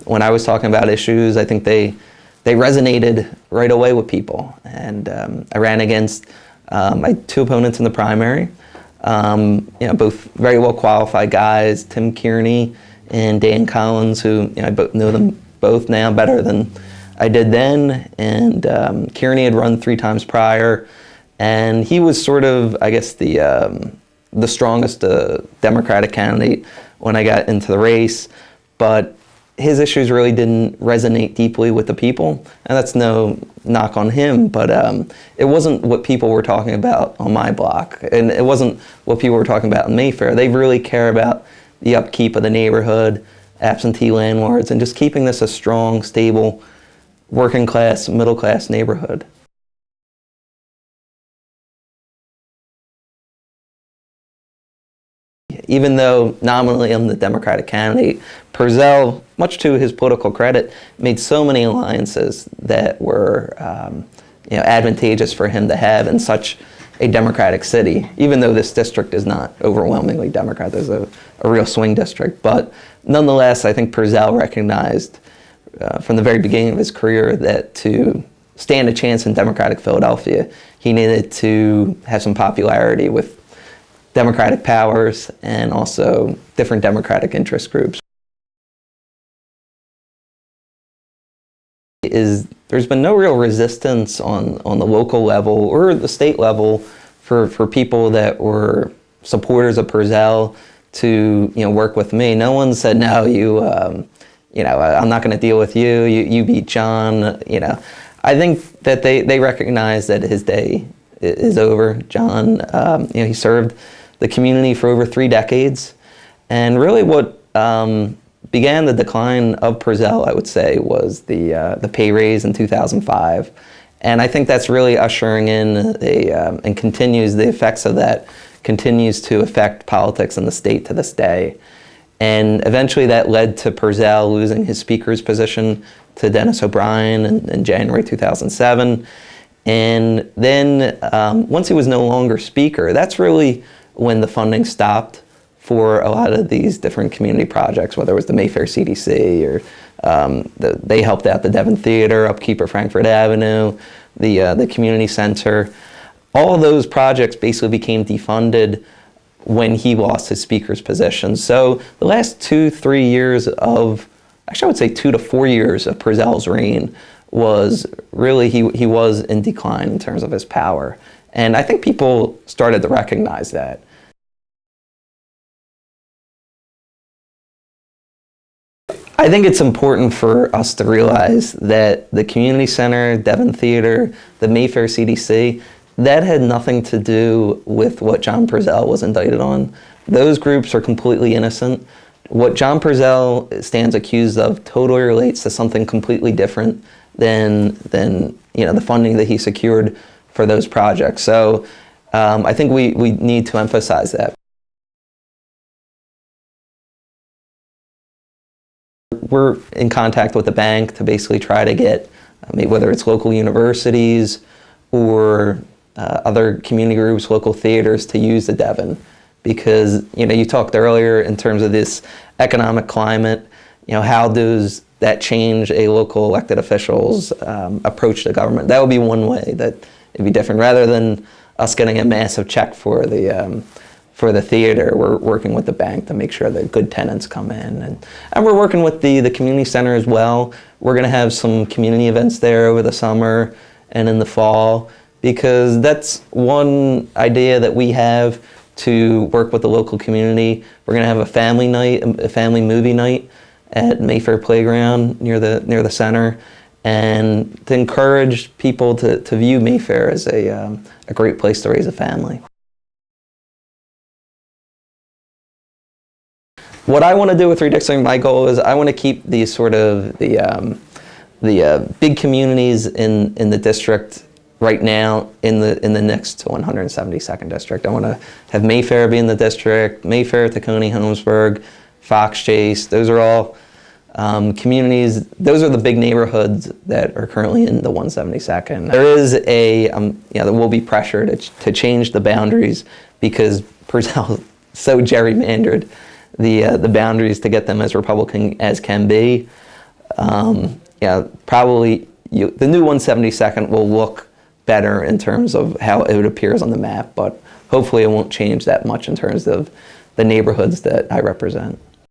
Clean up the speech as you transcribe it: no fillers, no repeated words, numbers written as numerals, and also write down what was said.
When I was talking about issues, I think they resonated right away with people. And I ran against my two opponents in the primary, both very well qualified guys, Tim Kearney and Dan Collins, who I know them both now better than I did then. And Kearney had run 3 times prior, and he was sort of, I guess, the strongest Democratic candidate when I got into the race. But his issues really didn't resonate deeply with the people, and that's no knock on him, but it wasn't what people were talking about on my block, and it wasn't what people were talking about in Mayfair. They really care about the upkeep of the neighborhood, absentee landlords, and just keeping this a strong, stable, working class, middle class neighborhood. Even though nominally I'm the Democratic candidate, Perzel, much to his political credit, made so many alliances that were advantageous for him to have in such a Democratic city, even though this district is not overwhelmingly Democrat. There's a real swing district. But nonetheless, I think Perzel recognized from the very beginning of his career that to stand a chance in Democratic Philadelphia, he needed to have some popularity with Democratic powers and also different Democratic interest groups. There's been no real resistance on the local level or the state level for people that were supporters of Perzel to work with me. No one said, no, I'm not going to deal with you. You beat John. I think that they recognize that his day is over. John, he served the community for over 3 decades, and really what began the decline of Perzel, I would say, was the pay raise in 2005, and I think that's really ushering in and continues, the effects of that continues to affect politics in the state to this day. And eventually that led to Perzel losing his speaker's position to Dennis O'Brien in January 2007. And then once he was no longer speaker, that's really when the funding stopped for a lot of these different community projects, whether it was the Mayfair CDC or they helped out the Devon Theater, upkeep of Frankfurt Avenue, the community center. All of those projects basically became defunded when he lost his speaker's position. So the last 2-3 years of, actually I would say 2 to 4 years of Perzel's reign was really, he was in decline in terms of his power. And I think people started to recognize that. I think it's important for us to realize that the community center, Devon Theater, the Mayfair CDC, that had nothing to do with what John Perzel was indicted on. Those groups are completely innocent. What John Perzel stands accused of totally relates to something completely different than the funding that he secured for those projects. So I think we need to emphasize that. We're in contact with the bank to basically try to get, whether it's local universities or other community groups, local theaters, to use the Devon. Because you talked earlier in terms of this economic climate, how does that change a local elected official's approach to government? That would be one way that it'd be different. Rather than us getting a massive check for the theater, we're working with the bank to make sure that good tenants come in. And we're working with the community center as well. We're going to have some community events there over the summer and in the fall, because that's one idea that we have to work with the local community. We're going to have a family night, a family movie night at Mayfair Playground near the center, and to encourage people to view Mayfair as a great place to raise a family. What I want to do with redistricting, my goal is I want to keep these sort of the big communities in the district right now in the next 172nd district. I want to have Mayfair be in the district, Mayfair, Tacony, Holmesburg, Fox Chase. Those are all communities. Those are the big neighborhoods that are currently in the 172nd. There is there will be pressure to change the boundaries, because Perzel so gerrymandered the boundaries to get them as Republican as can be. Yeah, probably the new 172nd will look better in terms of how it appears on the map, but hopefully it won't change that much in terms of the neighborhoods that I represent.